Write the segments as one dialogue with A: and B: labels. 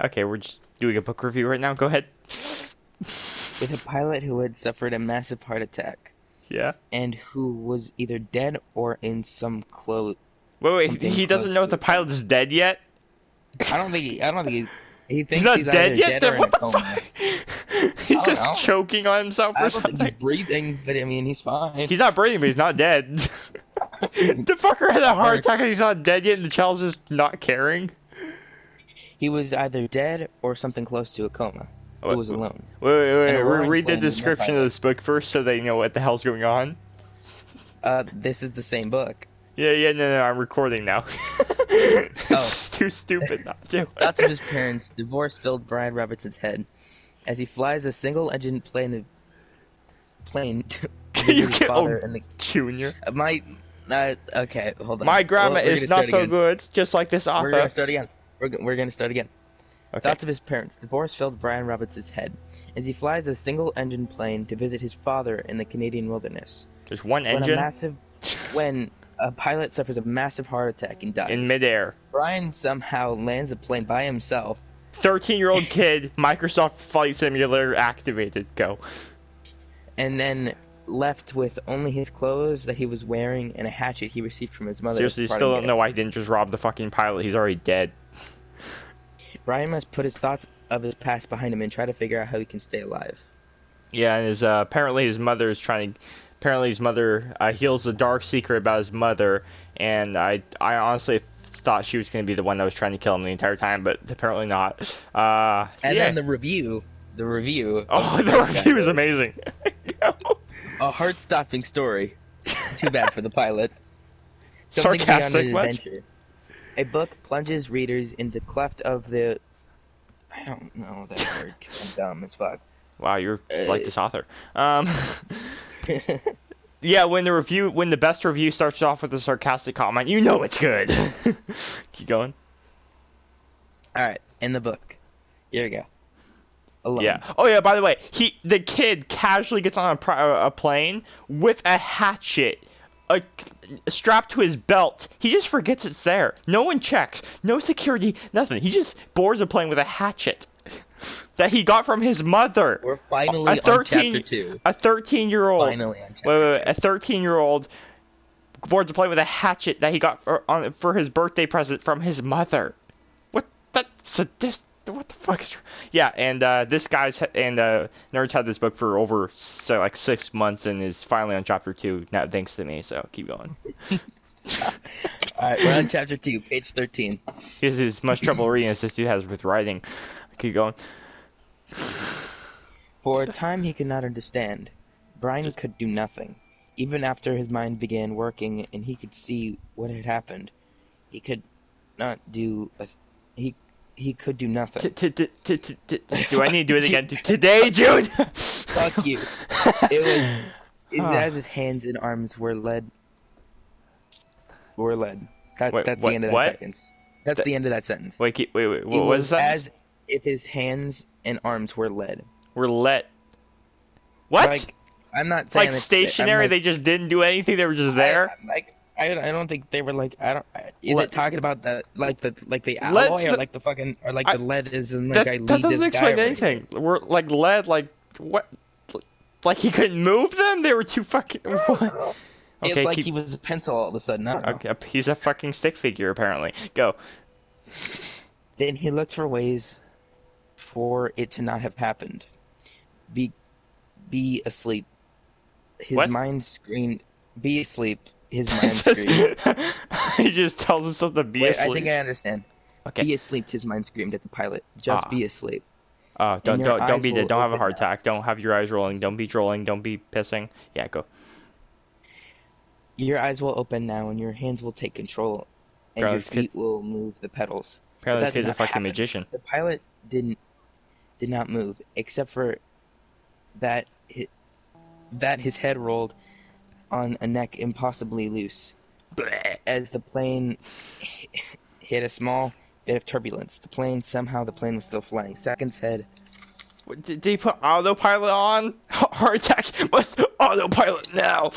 A: Okay, we're just doing a book review right now. Go ahead.
B: With a pilot who had suffered a massive heart attack
A: Yeah.
B: and who was either dead or in
A: Wait,
B: something
A: he doesn't
B: close
A: know if
B: to
A: the
B: a coma.
A: pilot is dead yet?
B: I don't think he
A: He's
B: thinks
A: not
B: he's
A: dead
B: either
A: yet?
B: dead or
A: Then
B: in
A: what
B: a
A: the
B: coma.
A: fuck?
B: I
A: He's
B: don't
A: just
B: know.
A: choking on himself or
B: I don't think he's
A: something.
B: breathing, but I mean he's fine.
A: He's not breathing, but he's not dead. The fucker had a heart attack
B: Hurts.
A: and he's not dead yet, and the child's just not caring.
B: He was either dead or something close to a coma. It
A: Wait,
B: was alone.
A: wait,
B: And a roaring
A: read the
B: flame with no
A: description of
B: pilot.
A: this book first so they know what the hell's going on.
B: This is the same book.
A: Yeah, no, I'm recording now.
B: Oh.
A: It's too stupid not to.
B: Thoughts of his parents, divorce filled Brian Robertson's head as he flies a single-engine plane to visit
A: You
B: his
A: get
B: father
A: old
B: in the
A: Junior.
B: okay, hold on.
A: My grammar
B: We're
A: is
B: gonna
A: not
B: start
A: so
B: again.
A: good, just like this
B: We're gonna
A: author.
B: start again. We're gonna start again.
A: Okay.
B: Thoughts of his parents, divorce filled Brian Robertson's head as he flies a single-engine plane to visit his father in the Canadian wilderness.
A: There's one engine
B: When a pilot suffers a massive heart attack and dies.
A: in midair.
B: Brian somehow lands a plane by himself
A: 13-year-old kid, Microsoft Flight Simulator activated. Go.
B: and then left with only his clothes that he was wearing and a hatchet he received from his mother.
A: Seriously, you still don't know why he didn't just rob the fucking pilot. He's already dead.
B: Brian must put his thoughts of his past behind him and try to figure out how he can stay alive.
A: Yeah, and apparently his mother is trying to. Apparently his mother heals a dark secret about his mother, and I honestly thought she was going to be the one that was trying to kill him the entire time, but apparently not.
B: And
A: yeah.
B: then the review.
A: Oh, the review is amazing.
B: A heart-stopping story. Too bad for the pilot. Something beyond
A: Sarcastic
B: an
A: much?
B: adventure. A book plunges readers into cleft of the. I don't know that word 'cause I'm dumb as fuck.
A: Wow, you're like this author. Yeah, when the best review starts off with a sarcastic comment, you know it's good. Keep going.
B: Alright, in the book. Here we go. Alone.
A: Yeah. Oh yeah. By the way, the kid casually gets on a plane with a hatchet, strapped to his belt. He just forgets it's there. No one checks. No security. Nothing. He just boards a plane with a hatchet that he got from his mother.
B: We're finally on chapter 2.
A: A 13-year-old.
B: Finally on chapter
A: Wait. A 13-year-old boards a plane with a hatchet that he got for his birthday present from his mother. What? That's sadistic. What the fuck is? Yeah, and this guy's Nerd's had this book for over like 6 months and is finally on chapter 2 now, thanks to me. So keep going.
B: Alright, we're on chapter 2, page 13.
A: He has as much trouble reading as this dude has with writing. Keep going.
B: For a time he could not understand. Brian could do nothing. Even after his mind began working and he could see what had happened, he could not do he could do nothing.
A: Do I need to do it again? Today, June?
B: Fuck you. It was as his hands and arms were led. That's
A: Wait,
B: the end of that
A: what?
B: sentence. That's the end of that sentence.
A: Wait, what
B: It
A: was
B: was
A: that?
B: as if his hands and arms were led.
A: We're let. What?
B: Like, I'm not saying
A: Like
B: it's-
A: stationary?
B: I'm
A: They just didn't do anything. They were just there.
B: I don't think they were like I don't. Is
A: Let-
B: it talking about the alloy
A: Let's
B: or
A: not-
B: like the fucking or like
A: I-
B: the lead is in like I
A: That
B: lead
A: doesn't
B: this guy
A: explain
B: over
A: anything. We're like lead. Like what? Like he couldn't move them? They were too fucking. What?
B: It's
A: Okay,
B: like
A: keep.
B: he was a pencil all of a sudden. I don't know.
A: Okay, he's a fucking stick figure apparently. Go.
B: Then he looked for ways for it to not have happened. Be asleep. His
A: What?
B: mind screamed. Be asleep. His mind screamed.
A: He just tells himself to be
B: Wait,
A: asleep.
B: I think I understand.
A: Okay.
B: Be asleep. His mind screamed at the pilot. Just
A: Ah.
B: be asleep.
A: Oh, don't
B: your
A: don't be
B: eyes
A: dead.
B: will
A: Don't have a
B: open
A: heart
B: now.
A: attack. Don't have your eyes rolling. Don't be drooling. Don't be pissing. Yeah, go.
B: Your eyes will open now, and your hands will take control, and
A: Bro,
B: your
A: this kid-
B: feet will move the pedals.
A: Apparently,
B: But
A: this
B: that
A: kid's
B: did
A: a
B: not
A: fucking
B: happen.
A: magician.
B: The pilot did not move, except for that his head rolled on a neck impossibly loose.
A: Bleh.
B: As the plane hit a small bit of turbulence, the plane was still flying. Seconds had
A: What, did he put autopilot on? Heart attack. What's autopilot now?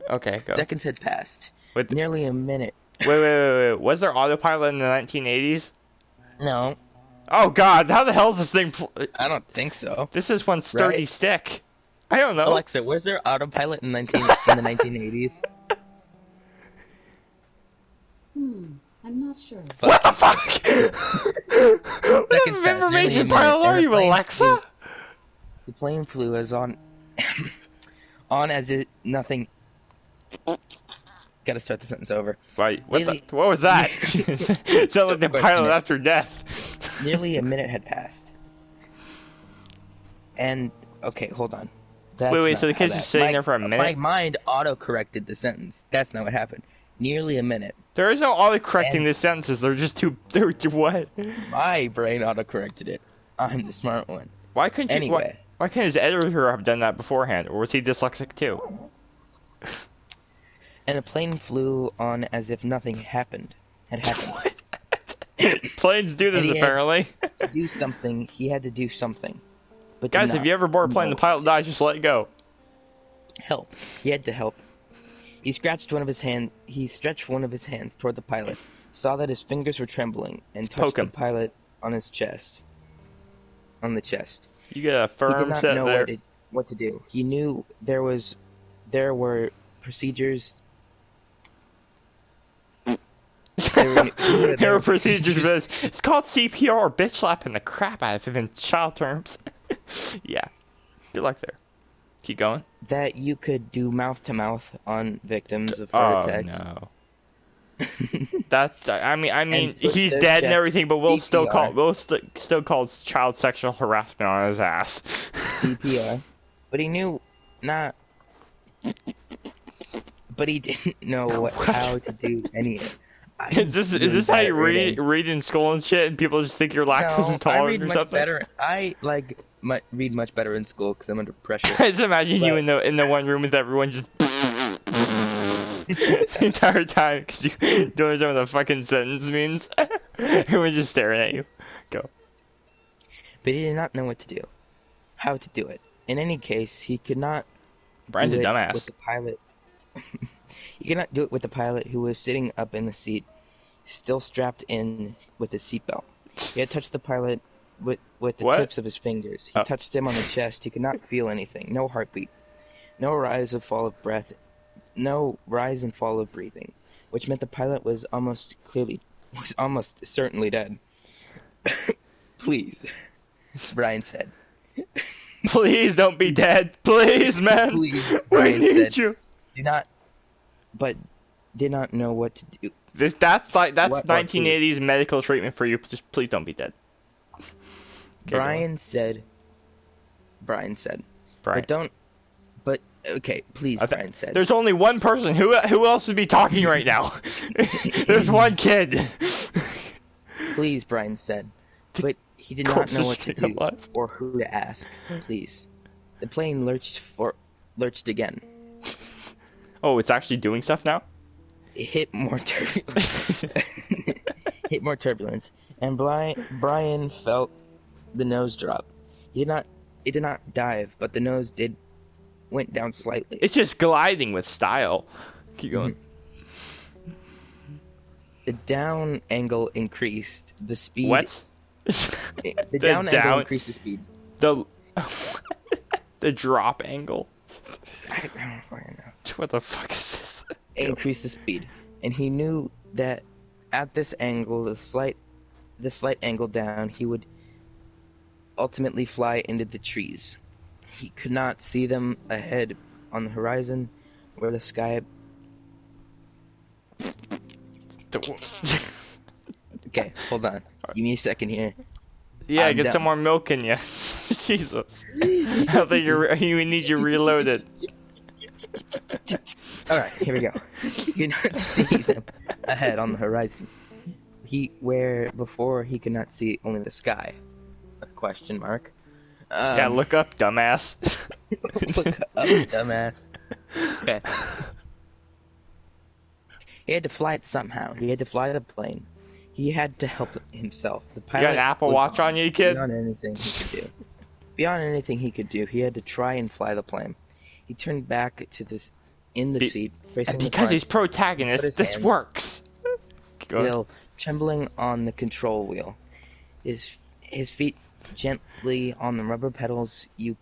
A: Okay, go.
B: seconds had passed.
A: Wait,
B: Nearly a minute.
A: wait. Was there autopilot in the 1980s?
B: No,
A: Oh god, how the hell is this thing?
B: I don't think so.
A: This is one sturdy
B: Right?
A: stick. I don't know.
B: Alexa, was there autopilot in the 1980s?
C: I'm not sure.
A: What the fuck? What
B: Seconds
A: kind of
B: passed, nearly a
A: information
B: minute,
A: pile are
B: and the
A: you,
B: plane
A: Alexa?
B: flew- The plane flew as on as it nothing. Gotta start the sentence over.
A: Wait, what
B: Nearly-
A: the? What was that? It sounded like the
B: Question
A: pilot
B: it.
A: after death.
B: Nearly a minute had passed. And okay, hold on. That's
A: Wait,
B: not
A: so the
B: how
A: kid's
B: that-
A: just sitting
B: my-
A: there for a
B: My
A: minute?
B: mind auto-corrected the sentence. That's not what happened. Nearly a minute.
A: There is no auto-correcting
B: And-
A: these sentences. They're just too. They're too what?
B: My brain auto-corrected it. I'm the smart one.
A: Why couldn't you?
B: Anyway.
A: Why couldn't his editor have done that beforehand, or was he dyslexic too?
B: And the plane flew on as if nothing had happened.
A: Planes do this
B: And he had-
A: apparently.
B: To do something, he had to do something. But
A: Guys,
B: did
A: if
B: not.
A: you ever board a plane,
B: No.
A: the pilot dies, just let it go.
B: Help. He had to help. He stretched one of his hands toward the pilot, saw that his fingers were trembling, and touched
A: Poke
B: the
A: him.
B: pilot on his chest. On the chest.
A: You get a
B: He did
A: firm
B: not
A: set
B: know
A: there.
B: what to do. He knew there were procedures.
A: There were procedures for this. It's called CPR or bitch slapping the crap out of him in child terms. Yeah. Good luck there. Keep going.
B: That you could do mouth to mouth on victims of
A: Oh
B: heart attacks.
A: no. That's I mean
B: push
A: he's
B: their
A: dead and
B: chest
A: everything, but we'll still
B: CPR.
A: still call child sexual harassment on his ass.
B: CPR. But he knew not. But he didn't know how to do any of it.
A: Is this how you read in school and shit, and people just think you're lactose
B: No, I
A: intolerant
B: read
A: or
B: much
A: something?
B: better. I read much better in school because I'm under pressure.
A: I just imagine you
B: But-
A: in the one room with everyone just the entire time because you don't understand what the fucking sentence means. Everyone's just staring at you. Go.
B: But he did not know what to do, how to do it. In any case, he could not
A: Brian's a
B: do it with
A: dumbass.
B: the pilot. He could not do it with the pilot who was sitting up in the seat, still strapped in with his seatbelt. He had touched the pilot with the
A: What?
B: tips of his fingers. He
A: Oh.
B: touched him on the chest. He could not feel anything. No heartbeat. No rise and fall of breath. No rise and fall of breathing, which meant the pilot was almost certainly dead. Please, Brian said.
A: Please don't be dead. Please, man.
B: Please,
A: We
B: Brian
A: need
B: said.
A: you.
B: Did not know what to do.
A: That's
B: What-
A: 1980s medical treatment for you. Just please don't be dead. Okay, go on.
B: Brian said.
A: Brian.
B: But don't. But okay, please,
A: I thi-
B: Brian said.
A: There's only one person. Who else would be talking right now? There's one kid.
B: Please, Brian said. But he did not
A: Corpse
B: know
A: is
B: what to
A: still
B: do
A: alive.
B: or who to ask. Please. The plane lurched again.
A: Oh, it's actually doing stuff now?
B: It hit more turbulence, and Brian felt the nose drop. It did not dive, but the nose went down slightly.
A: It's just gliding with style. Keep going.
B: The down angle increased the speed.
A: What?
B: The down angle increased the speed.
A: The the drop angle.
B: I don't fucking know.
A: What the fuck is this?
B: Increased the speed, and he knew that at this angle, the slight angle down, he would ultimately fly into the trees. He could not see them ahead on the horizon, where the sky. Okay, hold on. Give me a second here.
A: Yeah,
B: I'm
A: get
B: done.
A: some more milk in you. Jesus. I think you need you reloaded.
B: Alright, here we go. He could not see them ahead on the horizon. Where before he could not see only the sky. A question mark.
A: Yeah, look up, dumbass.
B: Look up, dumbass. Okay. He had to fly it somehow. He had to fly the plane. He had to help himself. The
A: You
B: pilot
A: got an Apple
B: was
A: Watch
B: gone.
A: on you, kid?
B: Beyond anything he could do. Beyond anything he could do, he had to try and fly the plane. He turned back to this in the
A: Be-
B: seat, facing
A: And
B: the
A: because
B: front,
A: he's protagonist,
B: Put his
A: this
B: hands-
A: works. Go ahead.
B: still trembling on the control wheel. his feet gently on the rubber pedals. You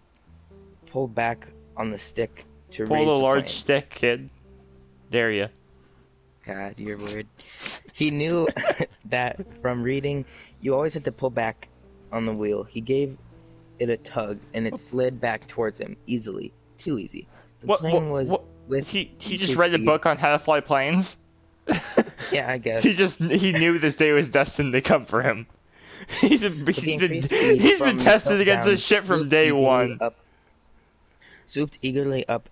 B: pulled back on the stick to raise
A: Pull a
B: the
A: large
B: plane.
A: stick, kid. Dare ya.
B: God, you're weird. He knew that from reading, you always had to pull back on the wheel. He gave it a tug, and it slid back towards him easily. Too easy. The plane was with
A: He just
B: his
A: read a
B: speed.
A: book on how to fly planes.
B: Yeah, I guess.
A: he knew this day was destined to come for him. He's been
B: From
A: tested against
B: down,
A: this shit from
B: swooped
A: day
B: eagerly
A: one.
B: Swooped eagerly up,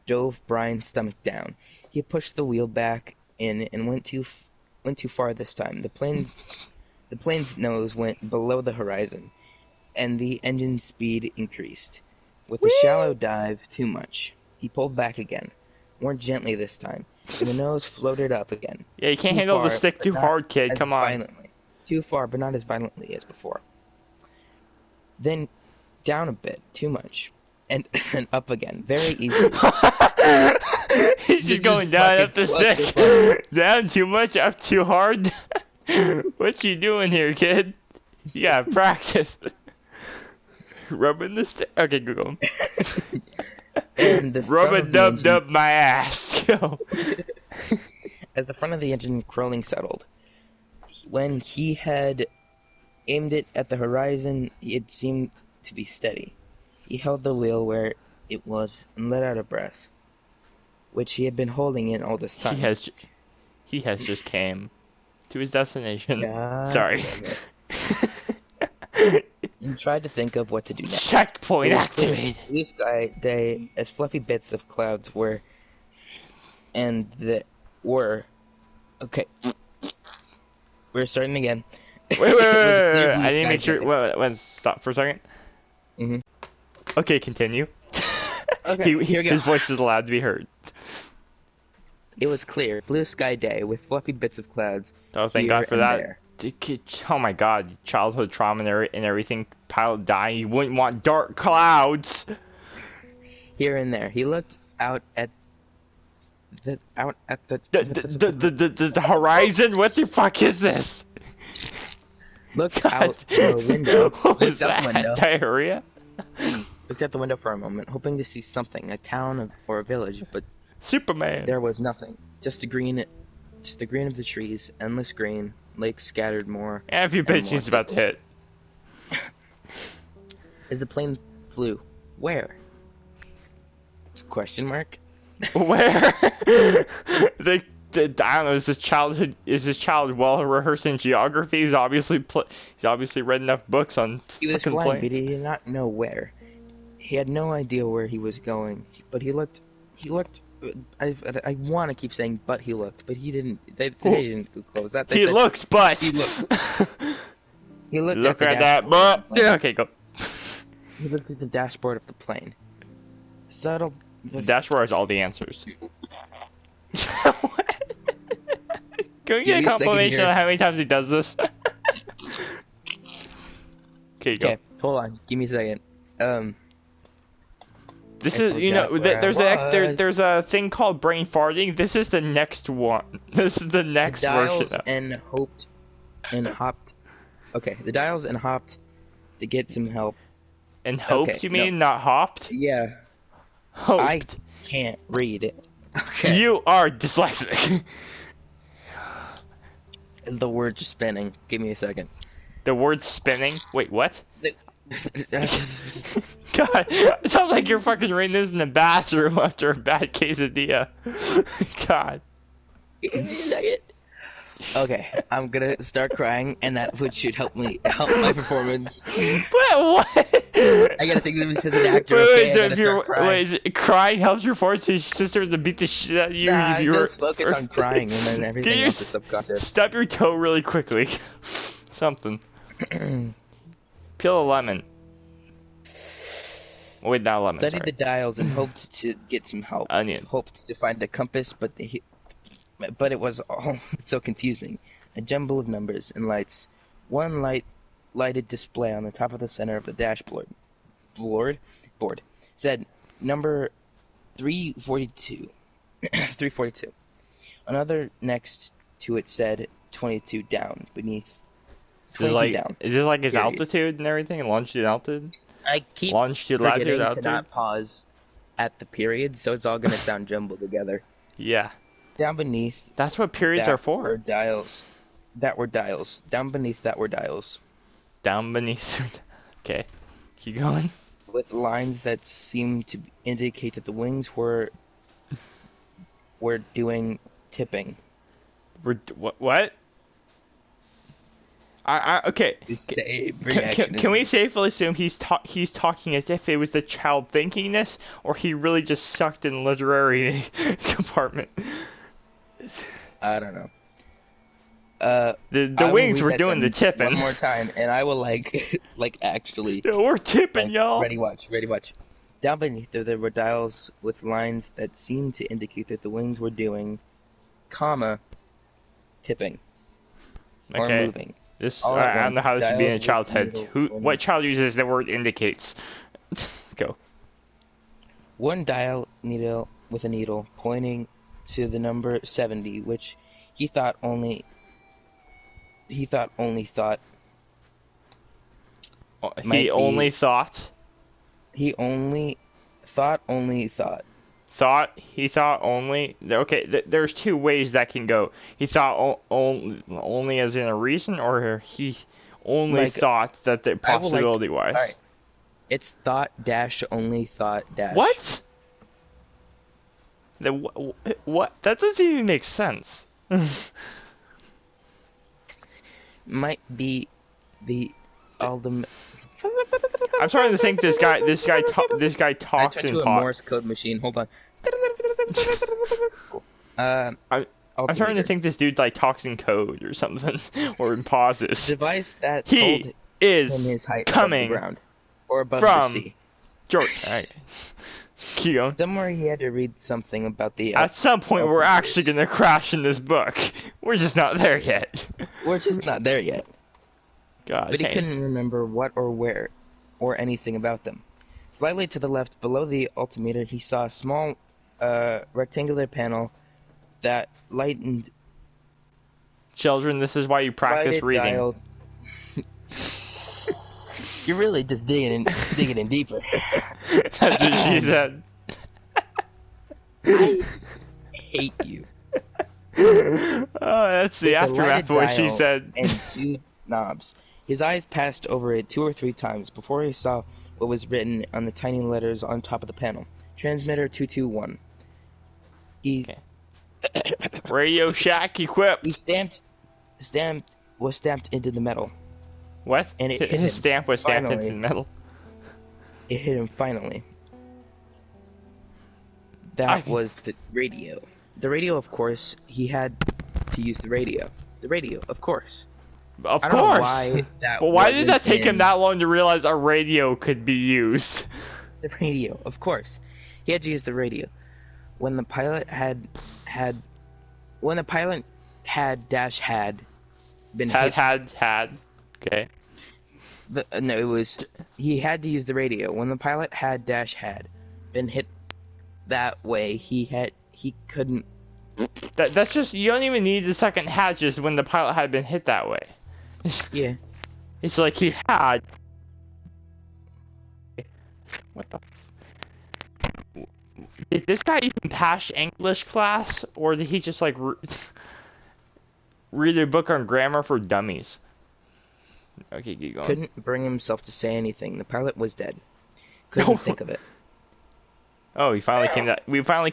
B: dove Brian's stomach down. He pushed the wheel back in and went too far this time. The plane's nose went below the horizon, and the engine's speed increased. With a shallow dive, too much. He pulled back again, more gently this time, and the nose floated up again.
A: Yeah, you can't
B: Too
A: handle the
B: far,
A: stick
B: but
A: too
B: not
A: hard, kid.
B: as
A: Come on.
B: violently. Too far, but not as violently as before. Then down a bit, too much, and up again, very easily.
A: He's just going down up the stick. Down too much, up too hard. What you doing here, kid? You gotta practice. Rubbing the stick. Okay, go.
B: And the
A: Rub
B: front
A: a
B: of the
A: dub
B: engine-
A: dub my ass. Go.
B: As the front of the engine crawling settled, when he had aimed it at the horizon, it seemed to be steady. He held the wheel where it was and let out a breath, which he had been holding in all this time.
A: He has just came to his destination.
B: God
A: Sorry.
B: damn it. And tried to think of what to do next.
A: Checkpoint
B: It was clear.
A: activated.
B: Blue sky day, as fluffy bits of clouds were, okay. We're starting again.
A: Wait,
B: It was a clear blue
A: I need to
B: sky
A: make sure.
B: day.
A: Wait, stop for a second.
B: Mhm.
A: Okay, continue.
B: Okay, here we go.
A: His voice is allowed to be heard.
B: It was clear, blue sky day with fluffy bits of clouds.
A: Oh, thank
B: here
A: God for
B: and
A: that.
B: there.
A: Oh my God, childhood trauma and everything. Pilot dying. You wouldn't want dark clouds.
B: Here and there. He looked out at the
A: The horizon. What the fuck is this?
B: looked
A: God.
B: out the window.
A: What was
B: Looked out the
A: that?
B: window.
A: Diarrhea?
B: Looked out the window for a moment, hoping to see something, a town or a village, but
A: Superman.
B: there was nothing. Just the green of the trees, endless green, lakes scattered more.
A: And if you
B: more
A: bitch, he's about to hit.
B: As the plane flew, where? Question mark.
A: Where? I don't know. Is this child well rehearsed in geography? He's obviously read enough books on
B: He was
A: fucking
B: flying, but
A: planes.
B: he did not know where. He had no idea where he was going, but he looked. I want to keep saying, but he looked, but he didn't. They didn't close that. They
A: He
B: said,
A: looked, but
B: He looked. He looked
A: look
B: at
A: at
B: the
A: that
B: dashboard
A: butt.
B: of the plane.
A: Yeah, okay, go.
B: He looked at the dashboard of the plane. Subtle.
A: The dashboard has all the answers. What? Can we
B: Give
A: get a
B: me a second
A: confirmation
B: here.
A: on how many times he does this? Okay, go.
B: Okay, hold on. Give me a second.
A: This
B: I
A: is, you know,
B: forgot where
A: there's
B: I was.
A: there's a thing called brain farting. This is the next one. This is the next
B: The dials
A: version.
B: and hopped. Okay, the dials and hopped to get some help.
A: And hoped,
B: okay,
A: you mean, not hopped?
B: Yeah,
A: Hoped.
B: I can't read it. Okay.
A: You are dyslexic.
B: The word's spinning. Give me a second.
A: The word spinning. Wait, what? God, it sounds like you're fucking reading this in the bathroom after a bad quesadilla. God.
B: Give me a second. Okay, I'm gonna start crying, and that should help my performance.
A: What?
B: I gotta think of him as an actor. Okay, I
A: so
B: gotta start crying.
A: wait, is it crying helps your force his sisters to beat the shit out of you?
B: Nah,
A: if you were,
B: just focus on crying, and then everything
A: you
B: else is subconscious.
A: Stub your toe really quickly. Something. Peel a lemon. Wait, not a lemon.
B: Studied
A: Sorry.
B: the dials and hoped to get some help.
A: Onion.
B: Hoped to find a compass, but it was all so confusing. A jumble of numbers and lights. One lighted display on the top of the center of the dashboard board said number 342. 342. Another next to it said 22 down beneath 20 feet down.
A: Is this like his
B: Period.
A: altitude and everything? Longitude, altitude?
B: I keep
A: Longitude, latitude,
B: forgetting to
A: altitude?
B: not pause at the period, so it's all gonna sound jumbled together.
A: Yeah.
B: Down beneath
A: That's what periods
B: that
A: are for.
B: were dials. That were dials. Down beneath that were dials.
A: Down beneath. Okay. Keep going.
B: With lines that seemed to indicate that the wings were doing tipping.
A: What? Okay. Can we safely assume he's talking as if it was the child thinking this, or he really just sucked in literary compartment?
B: I don't know.
A: The wings were doing the tipping.
B: One more time, and I will like actually.
A: Yeah, we're tipping, y'all.
B: Ready, watch. Down beneath there were dials with lines that seemed to indicate that the wings were doing, tipping, or
A: Okay.
B: moving.
A: This
B: All
A: I
B: at
A: don't know
B: once,
A: how this would be in a
B: dials
A: child's
B: with
A: head.
B: needle
A: What child uses the word indicates? Go.
B: One dial needle with a needle pointing to the number 70, which he thought only thought
A: He
B: Might
A: only
B: be-
A: thought.
B: he only thought
A: He thought only. Okay, there's two ways that can go. He thought only as in a reason, or he only
B: Like,
A: thought that the
B: I will, like-
A: possibility wise.
B: Alright. It's thought dash only thought dash.
A: What? What? That doesn't even make sense.
B: Might be the ultimate.
A: I'm starting to think this guy
B: I
A: talks
B: turned
A: in
B: to a
A: pot.
B: Morse code machine. Hold on.
A: I'm starting to think this dude like talks in code or something, or in pauses.
B: Device that told
A: He
B: him
A: is
B: his height
A: coming
B: above the ground or above
A: from-
B: the sea.
A: George. Alright. Keep going.
B: Somewhere he had to read something about the.
A: At some point, we're actually gonna crash in this book. We're just not there yet.
B: We're just not there yet.
A: God
B: But he
A: dang.
B: couldn't remember what or where, or anything about them. Slightly to the left, below the altimeter, he saw a small, rectangular panel that lightened.
A: Children, this is why you practice
B: lighted
A: reading.
B: dial- You're really just digging in deeper.
A: That's what she said.
B: I hate you.
A: Oh, that's the
B: With a
A: aftermath
B: lighted
A: of what she
B: dial
A: said.
B: And two knobs. His eyes passed over it 2 or 3 times before he saw what was written on the tiny letters on top of the panel. Transmitter 221. He
A: Radio Shack equipped.
B: he was stamped into the metal.
A: What?
B: And it hit
A: His
B: him.
A: stamp was stamped
B: Finally.
A: into the metal.
B: It hit him finally. That
A: I-
B: was the radio. The radio, of course, he had to use the radio. The radio, of course.
A: Of
B: I don't
A: course.
B: know why that
A: Well, why did that
B: wasn't
A: take him
B: in-
A: that long to realize a radio could be used?
B: The radio, of course. He had to use the radio. When the pilot had been hit,
A: Had. Okay.
B: no, it was he had to use the radio. When the pilot had been hit that way, he couldn't.
A: That's just, you don't even need the second hatches when the pilot had been hit that way.
B: Yeah.
A: It's like he had. What the? Did this guy even pass English class, or did he just like read a book on grammar for dummies? Okay, keep going.
B: Couldn't bring himself to say anything. The pilot was dead. Couldn't
A: No.
B: think of it.
A: Oh, we finally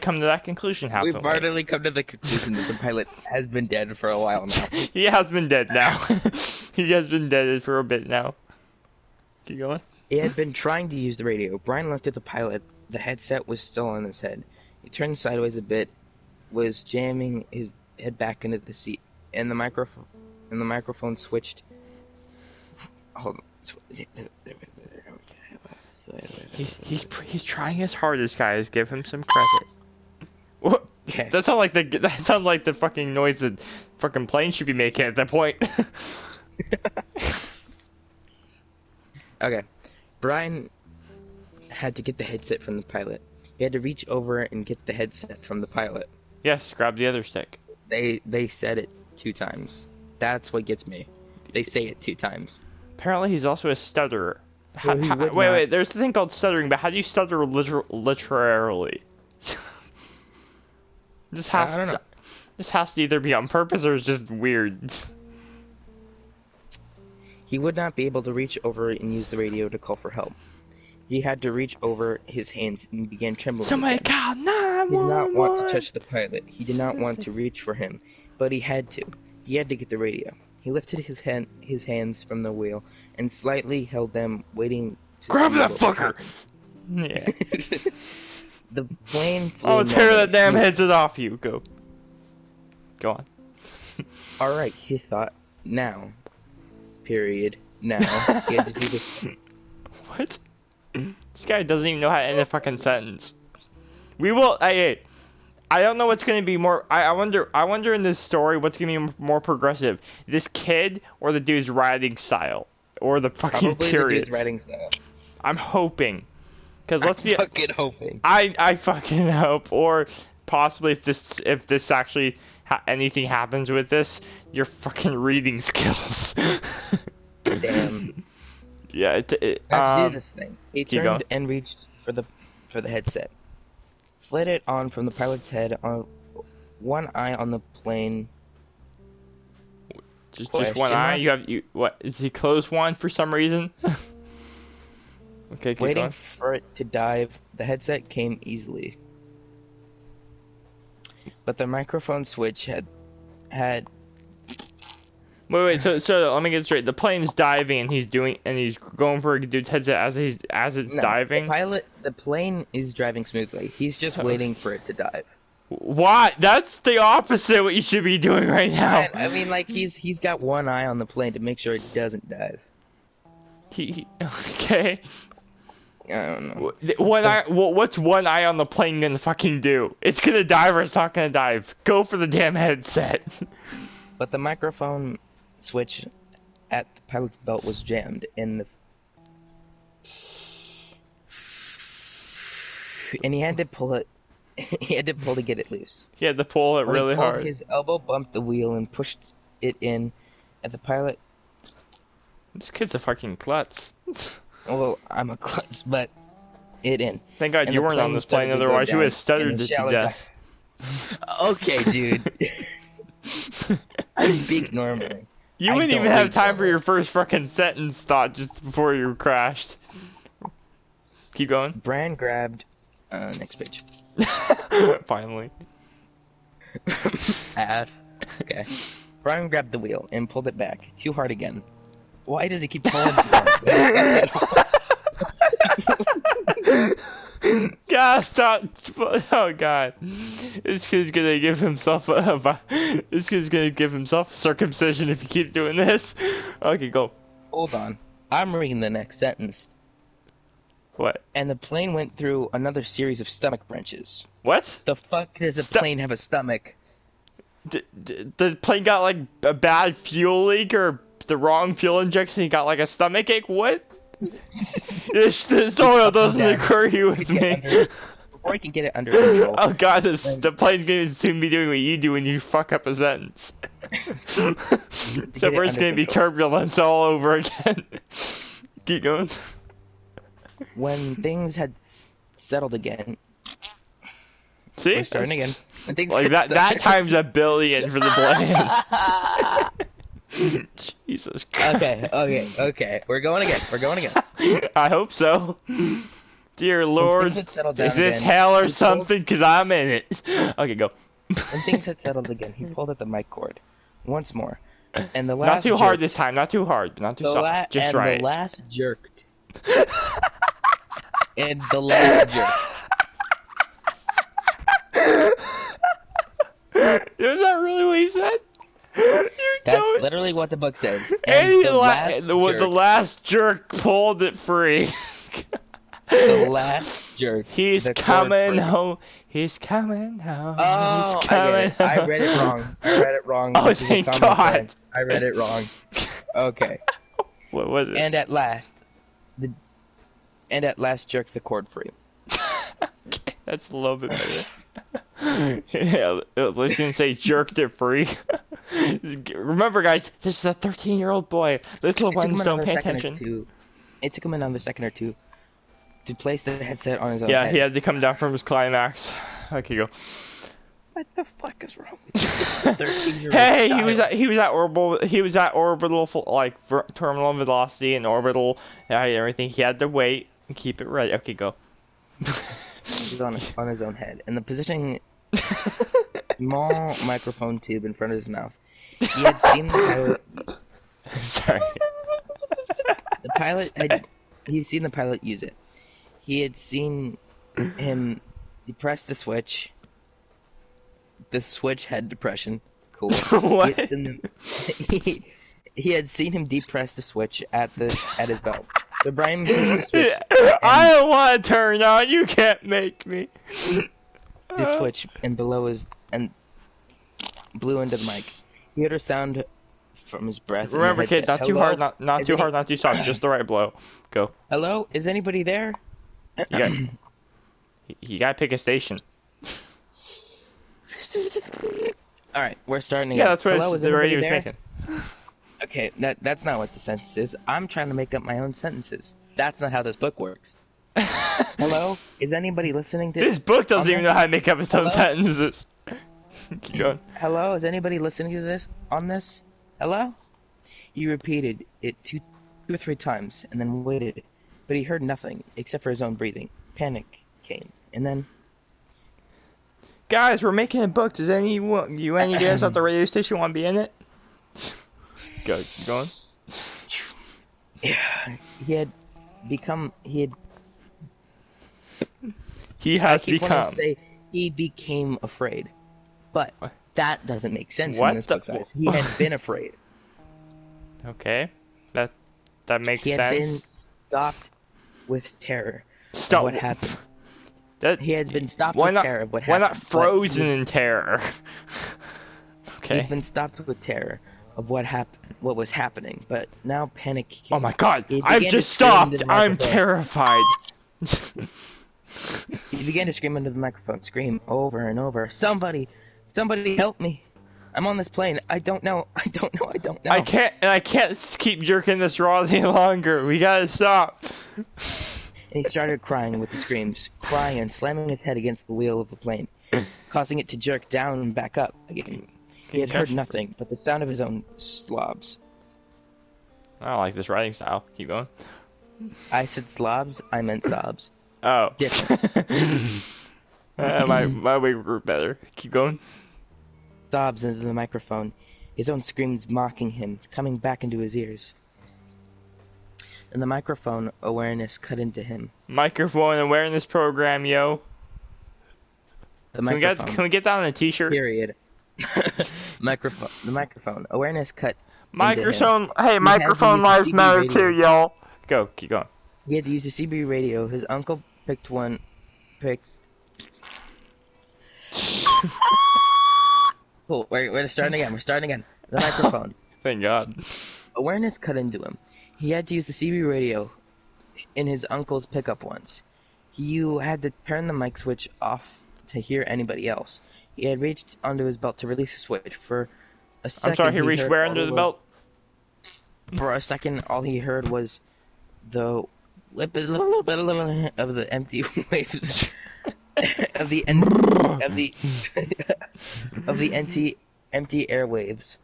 A: come to that conclusion.
B: We've
A: Haven't we?
B: finally come to the conclusion that the pilot has been dead for a while now.
A: He has been dead now. He has been dead for a bit now. Keep going.
B: He had been trying to use the radio. Brian looked at the pilot. The headset was still on his head. He turned sideways a bit, was jamming his head back into the seat, and the microphone switched. Hold on.
A: He's trying his hardest, guys. Give him some credit. What?
B: Okay.
A: That sounds like the fucking noise that fucking plane should be making at that point.
B: Okay. Brian had to get the headset from the pilot. He had to reach over and get the headset from the pilot.
A: Yes, grab the other stick.
B: They said it 2 times. That's what gets me. They say it 2 times.
A: Apparently, he's also a stutterer.
B: Well, he would
A: Wait,
B: not-
A: wait. There's a thing called stuttering, but how do you stutter literally? This has
B: I don't know.
A: This has to either be on purpose or it's just weird.
B: He would not be able to reach over and use the radio to call for help. He had to reach over his hands and began trembling.
A: Somebody
B: again.
A: call
B: He did not want to
A: 911.
B: touch the pilot. He did not want to reach for him, but he had to. He had to get the radio. He lifted his hands from the wheel and slightly held them, waiting to
A: Grab
B: see
A: that
B: what would
A: fucker! Yeah.
B: happen. The plane flew
A: I'll tear that
B: normally.
A: damn headset off you. Go. Go on.
B: All right, he thought. Now. Period. Now. He had to do this.
A: What? This guy doesn't even know how to end a fucking sentence. We will. Hey, I don't know what's gonna be more. I wonder in this story what's gonna be more progressive. This kid or the dude's writing style, or the fucking
B: Probably the
A: period.
B: dude's writing style.
A: I'm hoping, because let's be.
B: Fucking hoping.
A: I fucking hope, or possibly if this actually anything happens with this, your fucking reading skills.
B: Damn.
A: Yeah.
B: Let's do this thing. He
A: keep going.
B: turned and reached for the headset. Slid it on from the pilot's head on one eye on the plane.
A: Just
B: Question
A: one eye.
B: mark?
A: What? Is he closed one for some reason? Okay, keep
B: Waiting
A: going.
B: for it to dive, the headset came easily. But the microphone switch had
A: Wait. So let me get straight. The plane's diving, and he's going for a dude's headset as it's
B: no,
A: diving.
B: The plane is driving smoothly. He's just waiting for it to dive.
A: What? That's the opposite. What you should be doing right now.
B: And, I mean, like he's got one eye on the plane to make sure it doesn't dive.
A: Okay.
B: I don't know.
A: One eye. What's one eye on the plane gonna fucking do? It's gonna dive or it's not gonna dive. Go for the damn headset.
B: But the microphone switch at the pilot's belt was jammed, and he had to pull it. He had to pull to get it loose.
A: He had to pull it
B: When he
A: really
B: pulled,
A: hard.
B: His elbow bumped the wheel and pushed it in at the pilot.
A: This kid's a fucking klutz.
B: Although I'm a klutz, but it in.
A: Thank God
B: And
A: you
B: the
A: weren't on
B: plane
A: this plane,
B: started to go
A: otherwise you
B: down
A: would have stuttered
B: in a
A: it to
B: shallow
A: death.
B: Okay, dude. I speak normally.
A: You
B: I
A: wouldn't
B: don't
A: even have
B: read
A: time for
B: normally.
A: your first fucking sentence thought just before you crashed. Keep going.
B: Bran grabbed. Next page.
A: Finally.
B: Ass. Okay. Brian grabbed the wheel and pulled it back. Too hard again. Why does he keep pulling too hard?
A: God, stop. Oh, God. This kid's gonna give himself this kid's gonna give himself circumcision if you keep doing this. Okay, go.
B: Hold on. I'm reading the next sentence.
A: What?
B: And the plane went through another series of stomach wrenches.
A: What?
B: The fuck does a plane have a stomach?
A: The plane got like a bad fuel leak or the wrong fuel injection? He got like a stomach ache? What? this oil doesn't agree with me.
B: Before he can get it under control.
A: Oh God, the plane's gonna soon be doing what you do when you fuck up a sentence. So there's gonna be turbulence all over again. Keep going.
B: When things had settled again.
A: See?
B: We're starting again. When things
A: Like
B: had
A: that
B: settled-
A: times $1 billion for the plane. Jesus Christ.
B: Okay. We're going again.
A: I hope so. Dear Lord,
B: things had settled
A: is
B: down
A: this
B: again,
A: hell or
B: he pulled-
A: something? Cause I'm in it. Okay, go.
B: When things had settled again, he pulled at the mic cord once more, and the last
A: Not too hard
B: jerk-
A: this time. Not too hard. Not too soft. Just
B: and
A: right.
B: the last jerked. And the last jerk.
A: Is that really what he said? You
B: That's
A: don't.
B: literally what the book says.
A: And
B: And
A: the last jerk pulled it free.
B: the last jerk.
A: He's
B: the cord
A: coming
B: free.
A: home. He's coming home.
B: Oh,
A: He's coming
B: I
A: home.
B: read it wrong.
A: Oh,
B: This is a
A: thank
B: common
A: God.
B: sense. I read it wrong. Okay.
A: What was it?
B: And at last jerked the cord free.
A: Okay, that's a little bit better. Yeah, at least you didn't say jerked it free. Remember, guys, this is a 13-year-old boy. Little ones don't pay attention.
B: It took him another second or two to place the headset on his own
A: Yeah,
B: head.
A: he had to come down from his climax. Okay, go.
B: What the fuck is wrong with you? 13-year-old
A: Hey,
B: child.
A: he was at orbital terminal velocity and orbital everything. He had to wait and keep it ready. Okay, go.
B: He's on his own head, and the positioning small microphone tube in front of his mouth. He had seen the pilot.
A: Sorry.
B: He'd seen the pilot use it. He had seen him depress the switch. The switch had depression. Cool.
A: What?
B: He had seen him depress the switch at his belt. So Brian pushed the switch.
A: I don't want to turn on. You can't make me.
B: The switch and blew into the mic. He heard a sound from his breath.
A: Remember, kid, not too hard, not too
B: Is
A: hard, not too soft, just the right blow. Go.
B: Hello, is anybody there?
A: You gotta pick a station.
B: All right, we're starting again.
A: Yeah, that's what
B: Hello, is
A: the radio's
B: anybody there?
A: making.
B: Okay, that's not what the sentence is. I'm trying to make up my own sentences. That's not how this book works. Hello, is anybody listening to
A: This book doesn't
B: on
A: even
B: this?
A: know how to make up its own
B: Hello?
A: sentences. Keep going.
B: Hello, is anybody listening to this on this? Hello? He repeated it two or three times and then waited, but he heard nothing except for his own breathing. Panic came, and then
A: Guys, we're making a book. Does any guys at the radio station want to be in it? Go, keep going.
B: he had become
A: He has
B: I keep wanting
A: become.
B: to say he became afraid, but
A: What?
B: that doesn't make sense
A: What
B: in this
A: the-
B: book's eyes. He had been afraid.
A: Okay, that makes
B: He had been
A: sense.
B: stopped with terror. Of
A: Stop.
B: what happened?
A: That,
B: He had been stopped
A: why
B: with
A: not?
B: terror of what
A: Why
B: happened.
A: not
B: but
A: frozen in terror? Okay.
B: He'd been stopped with terror of what was happening, but now panic came.
A: Oh my God!
B: He
A: I've
B: began to
A: just
B: scream
A: stopped.
B: into the
A: I'm
B: microphone.
A: terrified.
B: He began to scream into the microphone, scream over and over. Somebody help me! I'm on this plane. I don't know. I don't know.
A: I can't keep jerking this raw any longer. We gotta stop.
B: And he started crying with the screams, crying and slamming his head against the wheel of the plane, causing it to jerk down and back up again. He had heard nothing but the sound of his own slobs.
A: I don't like this writing style. Keep going.
B: I said slobs, I meant sobs.
A: Oh.
B: Different.
A: My way were better. Keep going.
B: Sobs into the microphone, his own screams mocking him, coming back into his ears. And the microphone awareness cut into him.
A: Microphone awareness program, yo.
B: The microphone.
A: Can we get that on a t-shirt?
B: Period. Microphone. The microphone awareness cut.
A: Microphone. Hey,
B: to
A: microphone
B: use
A: lives
B: CB
A: matter
B: radio.
A: too, y'all. Go. Keep going.
B: He had to use a CB radio. His uncle picked. Cool. We're starting again. The microphone.
A: Thank God.
B: Awareness cut into him. He had to use the CB radio in his uncle's pickup once. You had to turn the mic switch off to hear anybody else. He had reached onto his belt to release the switch. For a second,
A: I'm sorry. He reached
B: heard
A: where
B: all
A: under
B: he
A: the
B: was-
A: belt?
B: For a second, all he heard was the of the empty waves of the empty airwaves.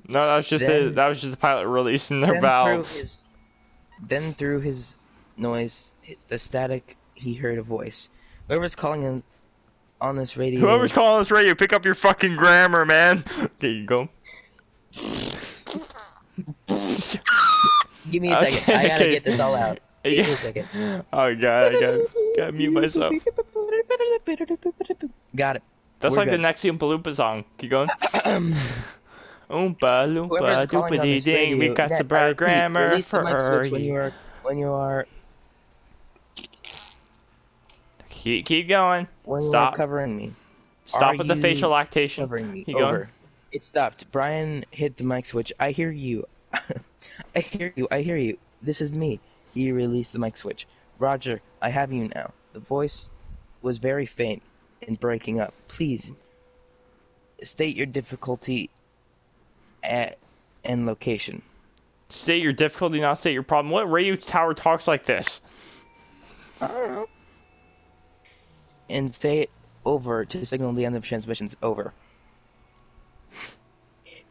A: No, that was just the pilot releasing their
B: Then
A: valves.
B: through his noise, the static, he heard a voice. Whoever's calling him on this radio.
A: Whoever's calling this radio, pick up your fucking grammar, man. Okay, you go.
B: Give me a second. I gotta get this all out. Give me a second.
A: Oh God, I gotta mute myself.
B: Got it.
A: That's
B: We're
A: like
B: good.
A: the next Oompa Loompa song. Keep going. Oompa Loompa
B: Whoever's calling on
A: doopity
B: this
A: ding, we
B: radio,
A: got
B: Ned,
A: the
B: I
A: bad
B: repeat,
A: grammar
B: release the
A: for
B: mic switch
A: you.
B: when you are
A: Keep going.
B: when you
A: Stop.
B: are covering me.
A: Stop
B: Are
A: with the
B: you
A: facial lactation.
B: Covering me.
A: Keep
B: Over.
A: going.
B: It stopped. Brian hit the mic switch. I hear you. I hear you. This is me. He released the mic switch. Roger, I have you now. The voice was very faint and breaking up. Please, state your difficulty and location.
A: State your difficulty, not state your problem. What radio tower talks like this?
B: I don't know. And say it over to signal the end of transmissions. Over.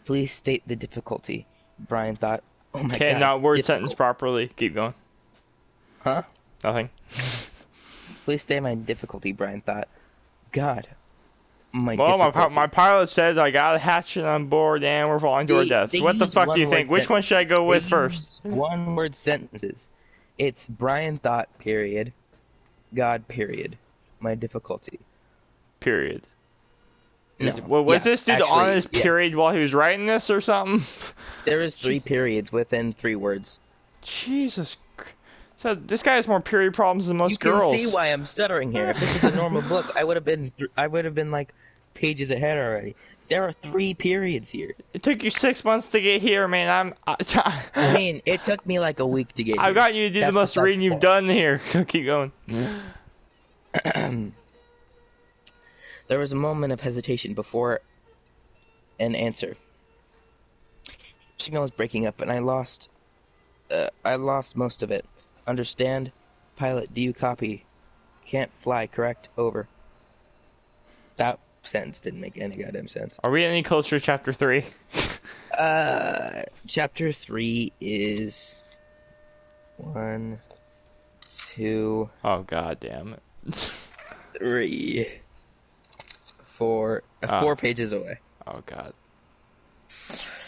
B: Please state the difficulty. Brian thought, oh my god.
A: Cannot word
B: difficult.
A: sentence properly. Keep going.
B: Huh?
A: Nothing.
B: Please state my difficulty, Brian thought. God. My
A: Well,
B: difficulty.
A: my pilot said I got a hatchet on board and we're falling to our deaths.
B: They
A: What the
B: use
A: fuck do you think?
B: one-word
A: Which one should I go
B: sentences.
A: with
B: They
A: first?
B: use one-word sentences. It's Brian thought, period. God, period. My difficulty.
A: Period.
B: No.
A: Well, was
B: yeah,
A: this dude
B: actually,
A: on his
B: yeah.
A: period while he was writing this or something?
B: There is 3 periods within 3 words.
A: Jesus. So this guy has more period problems than most
B: You can
A: girls.
B: see why I'm stuttering here. If this was a normal book, I would have been like pages ahead already. There are 3 periods here.
A: It took you 6 months to get here, man.
B: I mean, it took me like a week to get here.
A: I've got you to do the
B: That's
A: most
B: besides
A: reading
B: the
A: you've
B: point.
A: done here. Keep going.
B: There was a moment of hesitation before an answer. Signal was breaking up, and I lost most of it. Understand? Pilot, do you copy? Can't fly, correct? Over. That sentence didn't make any goddamn sense.
A: Are we any closer to chapter 3?
B: Chapter 3 is 1, 2,
A: Oh, god damn it.
B: 3, 4, 4 pages away.
A: Oh, god.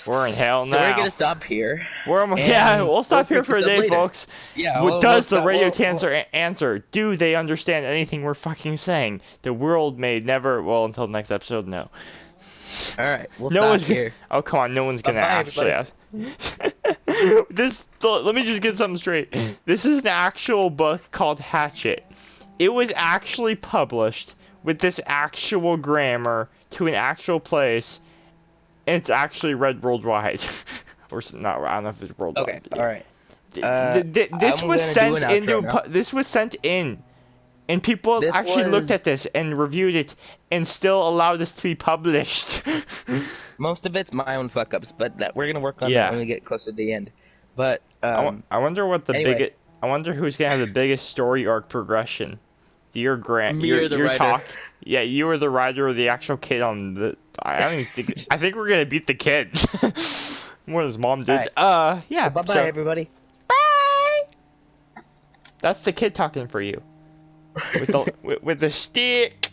A: We're in hell now.
B: So we're gonna stop here.
A: Yeah, we'll stop
B: we'll
A: here
B: pick
A: for a
B: this up
A: day,
B: later.
A: folks.
B: Yeah.
A: What does the radio
B: we'll-
A: cancer answer? Do they understand anything we're fucking saying? The world may never. Well, until next episode, no.
B: All right. We'll
A: No
B: stop
A: one's
B: here.
A: Oh, come on, no one's gonna
B: Bye-bye,
A: actually ask. Let me just get something straight. This is an actual book called Hatchet. It was actually published with this actual grammar to an actual place, and it's actually read worldwide. Or not, I don't know if it's worldwide.
B: Okay. All right.
A: This
B: I'm
A: was
B: gonna
A: sent
B: do an
A: into.
B: outro now.
A: This was sent in, and people
B: This
A: actually looked
B: was-
A: at this and reviewed it, and still allowed this to be published.
B: Most of it's my own fuck ups, but we're gonna work on
A: Yeah.
B: that when we get closer to the end. But
A: I wonder what the
B: anyway.
A: biggest. I wonder who's gonna have the biggest story arc progression. Your Grant.
B: Me or the
A: your
B: writer.
A: talk. Yeah, you were the writer or the actual kid on the. I don't even think. I think we're gonna beat the kid. What his mom did. Yeah.
B: bye bye
A: so-
B: everybody.
A: Bye. That's the kid talking for you. With the stick.